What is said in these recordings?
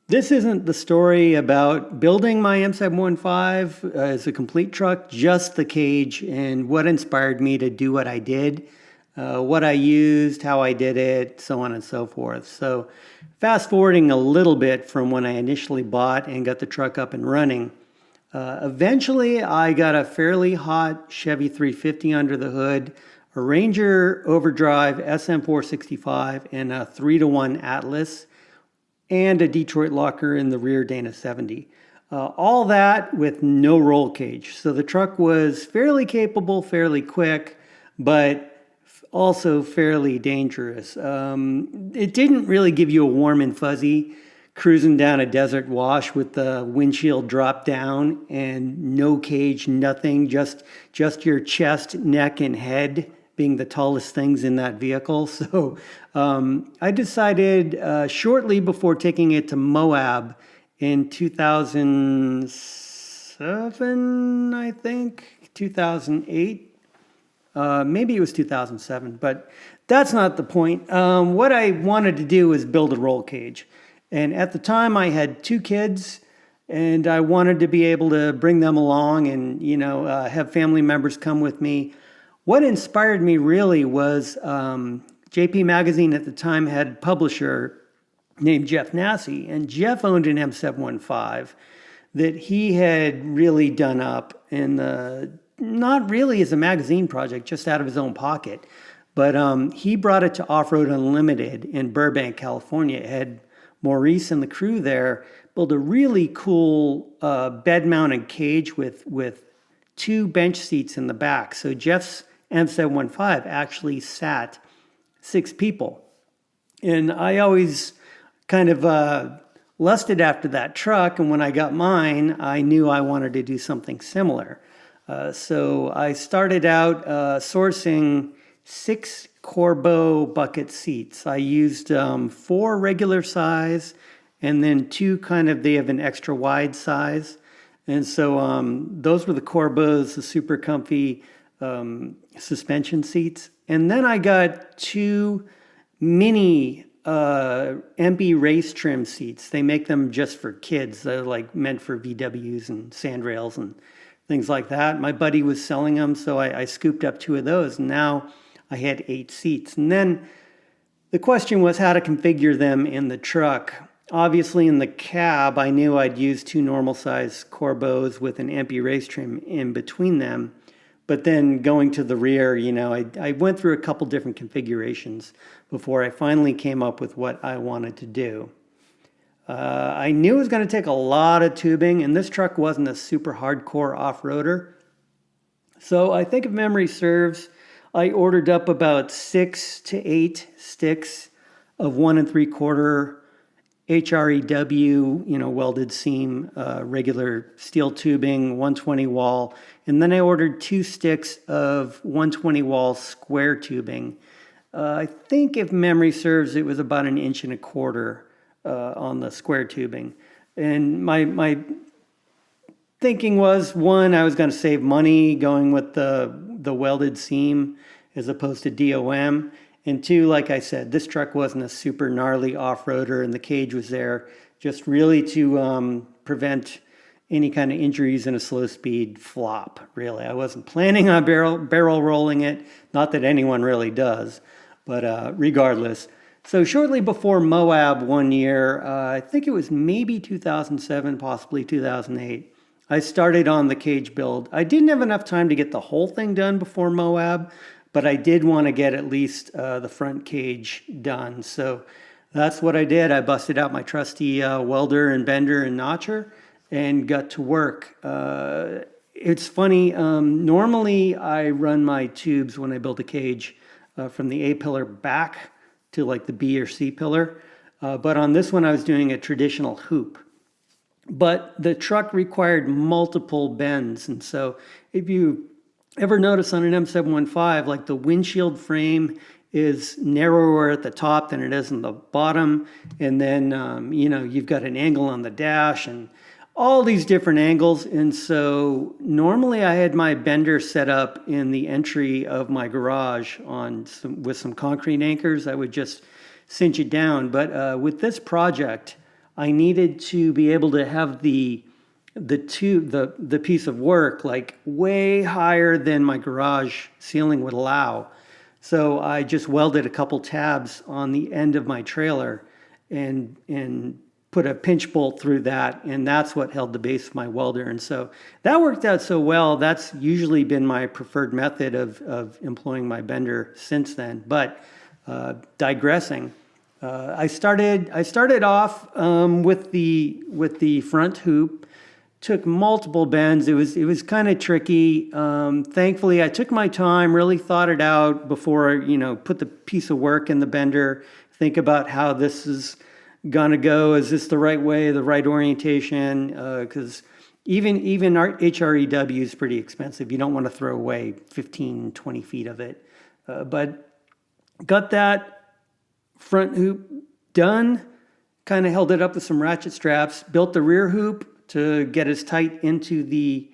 This isn't the story about building my M715 as a complete truck, just the cage and what inspired me to do what I did, what I used, how I did it, so on and so forth. So fast forwarding a little bit from when I initially bought and got the truck up and running, eventually I got a fairly hot Chevy 350 under the hood, a Ranger Overdrive SM465, and a 3-to-1 Atlas, and a Detroit locker in the rear Dana 70. All that with no roll cage. So the truck was fairly capable, fairly quick, but also fairly dangerous. It didn't really give you a warm and fuzzy cruising down a desert wash with the windshield dropped down and no cage, nothing, just your chest, neck, and head being the tallest things in that vehicle. So I decided shortly before taking it to Moab in 2007, I think, 2008. Maybe it was 2007, but that's not the point. What I wanted to do was build a roll cage. And at the time I had 2 kids and I wanted to be able to bring them along and, have family members come with me. What inspired me really was JP Magazine at the time had a publisher named Jeff Nassy, and Jeff owned an M715 that he had really done up in not really as a magazine project, just out of his own pocket. But he brought it to Off-Road Unlimited in Burbank, California. It had Maurice and the crew there build a really cool bed-mounted cage with 2 bench seats in the back. So Jeff's M715 actually sat 6 people. And I always kind of lusted after that truck. And when I got mine, I knew I wanted to do something similar. So I started out sourcing 6 Corbeau bucket seats. I used 4 regular size and then 2 they have an extra wide size. And so those were the Corbeaus, the super comfy suspension seats. And then I got 2 mini MB race trim seats. They make them just for kids. They're like meant for VWs and sandrails and things like that. My buddy was selling them, so I scooped up 2 of those. And now I had 8 seats. And then the question was how to configure them in the truck. Obviously in the cab, I knew I'd use 2 normal size Corbeaus with an MB race trim in between them. But then going to the rear, I went through a couple different configurations before I finally came up with what I wanted to do. I knew it was going to take a lot of tubing, and this truck wasn't a super hardcore off-roader. So I think if memory serves, I ordered up about 6 to 8 sticks of 1 3/4 HREW, welded seam, regular steel tubing, 120 wall. And then I ordered 2 sticks of 120 wall square tubing. I think if memory serves, it was about 1.25 inches on the square tubing. And my thinking was, 1, I was going to save money going with the welded seam as opposed to DOM. And 2, like I said, this truck wasn't a super gnarly off-roader, and the cage was there just really to prevent any kind of injuries in a slow-speed flop, really. I wasn't planning on barrel rolling it, not that anyone really does, but regardless. So shortly before Moab one year, I think it was maybe 2007, possibly 2008, I started on the cage build. I didn't have enough time to get the whole thing done before Moab, but I did want to get at least the front cage done. So that's what I did. I busted out my trusty welder and bender and notcher and got to work. It's funny, normally I run my tubes when I build a cage from the A pillar back to like the B or C pillar. But on this one I was doing a traditional hoop. But the truck required multiple bends. And so if you ever notice on an M715, like the windshield frame is narrower at the top than it is in the bottom. And then, you've got an angle on the dash and all these different angles. And so normally I had my bender set up in the entry of my garage with some concrete anchors. I would just cinch it down. But with this project, I needed to be able to have the piece of work like way higher than my garage ceiling would allow. So I just welded a couple tabs on the end of my trailer and put a pinch bolt through that, and that's what held the base of my welder. And so that worked out so well. That's usually been my preferred method of employing my bender since then. But digressing, I started off with the front hoop. Took multiple bends. It was kind of tricky. Thankfully, I took my time, really thought it out before, put the piece of work in the bender, think about how this is gonna go. Is this the right way, the right orientation? Because even our HREW is pretty expensive. You don't want to throw away 15, 20 feet of it. But got that front hoop done, kind of held it up with some ratchet straps, built the rear hoop to get as tight into the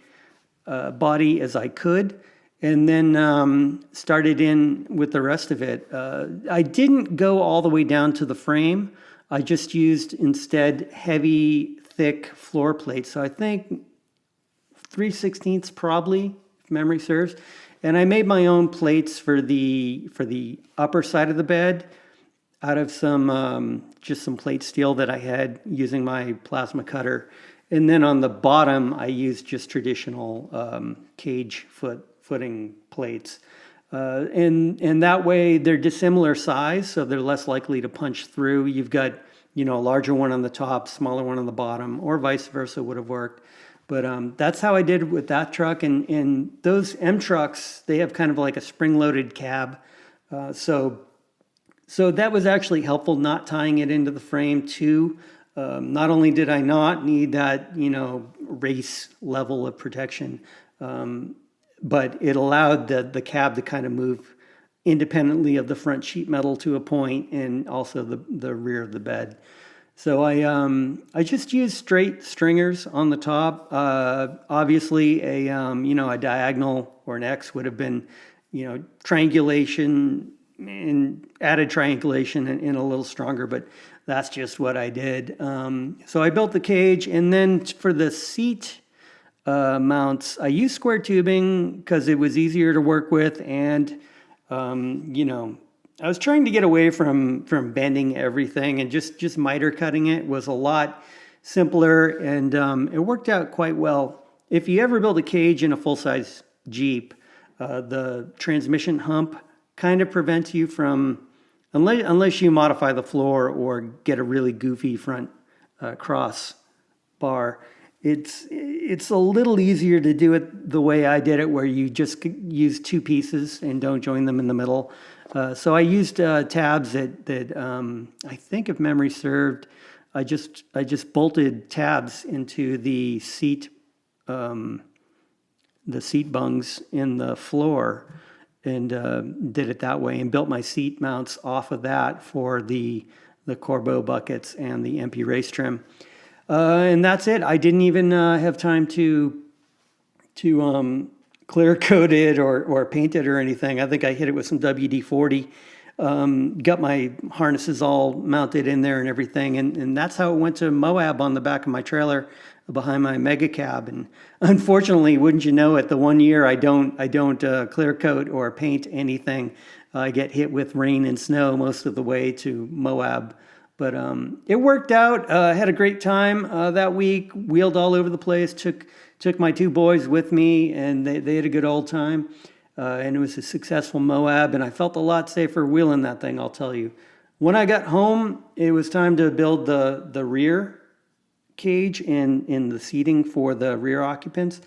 body as I could, and then started in with the rest of it. I didn't go all the way down to the frame. I just used instead heavy, thick floor plates. So I think 3/16 probably, if memory serves. And I made my own plates for the upper side of the bed out of just some plate steel that I had using my plasma cutter. And then on the bottom, I used just traditional cage footing plates. And that way they're dissimilar size, so they're less likely to punch through. You've got, a larger one on the top, smaller one on the bottom, or vice versa would have worked. But that's how I did with that truck. And those M trucks, they have kind of like a spring-loaded cab. So that was actually helpful, not tying it into the frame too. Not only did I not need that, race level of protection, but it allowed the cab to kind of move independently of the front sheet metal to a point, and also the rear of the bed. So I just used straight stringers on the top. Obviously, a diagonal or an X would have been, triangulation and added triangulation and a little stronger, but that's just what I did. So I built the cage, and then for the seat mounts, I used square tubing because it was easier to work with, and I was trying to get away from bending everything, and just miter cutting it was a lot simpler, and it worked out quite well. If you ever build a cage in a full-size Jeep, the transmission hump kind of prevents you from, unless you modify the floor or get a really goofy front cross bar, it's a little easier to do it the way I did it, where you just use two pieces and don't join them in the middle. So I used tabs that I think, if memory served, I just bolted tabs into the seat bungs in the floor, and did it that way, and built my seat mounts off of that for the Corbeau buckets and the MP race trim. And that's it. I didn't even have time to clear coat it or paint it or anything. I think I hit it with some WD-40. Got my harnesses all mounted in there and everything, and that's how it went to Moab on the back of my trailer behind my mega cab. And unfortunately, wouldn't you know it, the 1 year I don't clear coat or paint anything, I get hit with rain and snow most of the way to Moab. But it worked out. Had a great time that week. Wheeled all over the place. Took my two boys with me, and they had a good old time. And it was a successful Moab, and I felt a lot safer wheeling that thing, I'll tell you. When I got home, it was time to build the rear cage in the seating for the rear occupants.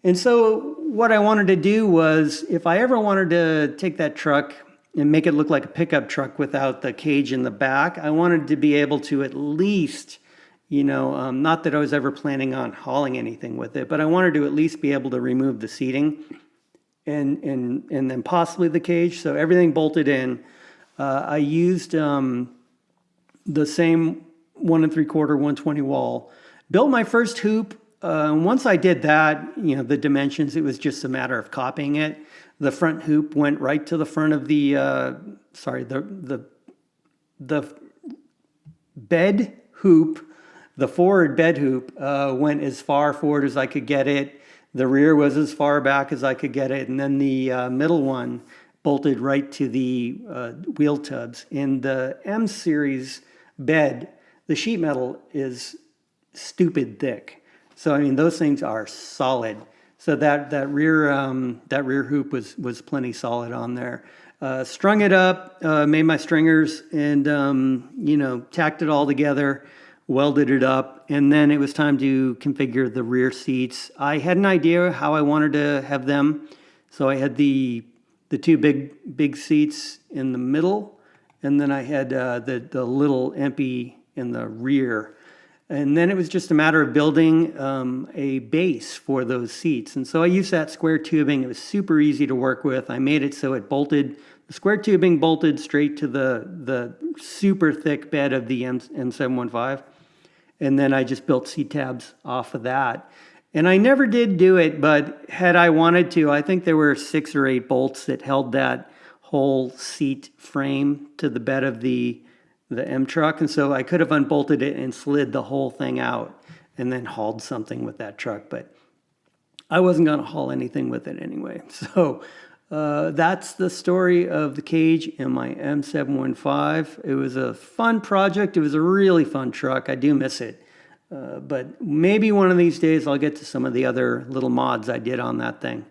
And so what I wanted to do was, if I ever wanted to take that truck and make it look like a pickup truck without the cage in the back, I wanted to be able to at least, not that I was ever planning on hauling anything with it, but I wanted to at least be able to remove the seating and then possibly the cage. So everything bolted in. I used the same 1 3/4 120 wall. Built my first hoop. Once I did that, the dimensions, it was just a matter of copying it. The front hoop went right to the front of the bed hoop The forward bed hoop went as far forward as I could get it. The rear was as far back as I could get it. And then the middle one bolted right to the wheel tubs. In the M series bed, the sheet metal is stupid thick. So I mean, those things are solid. So that rear hoop was plenty solid on there. Strung it up, made my stringers, and tacked it all together, welded it up, and then it was time to configure the rear seats. I had an idea how I wanted to have them, so I had the two big seats in the middle, and then I had the little empty in the rear. And then it was just a matter of building a base for those seats. And so I used that square tubing. It was super easy to work with. I made it so it bolted, the square tubing bolted straight to the super thick bed of the M715. And then I just built seat tabs off of that. And I never did do it, but had I wanted to, I think there were 6 or 8 bolts that held that whole seat frame to the bed of the M truck, and so I could have unbolted it and slid the whole thing out and then hauled something with that truck, but I wasn't going to haul anything with it anyway. So that's the story of the cage in my M715. It was a fun project. It was a really fun truck. I do miss it, but maybe one of these days I'll get to some of the other little mods I did on that thing.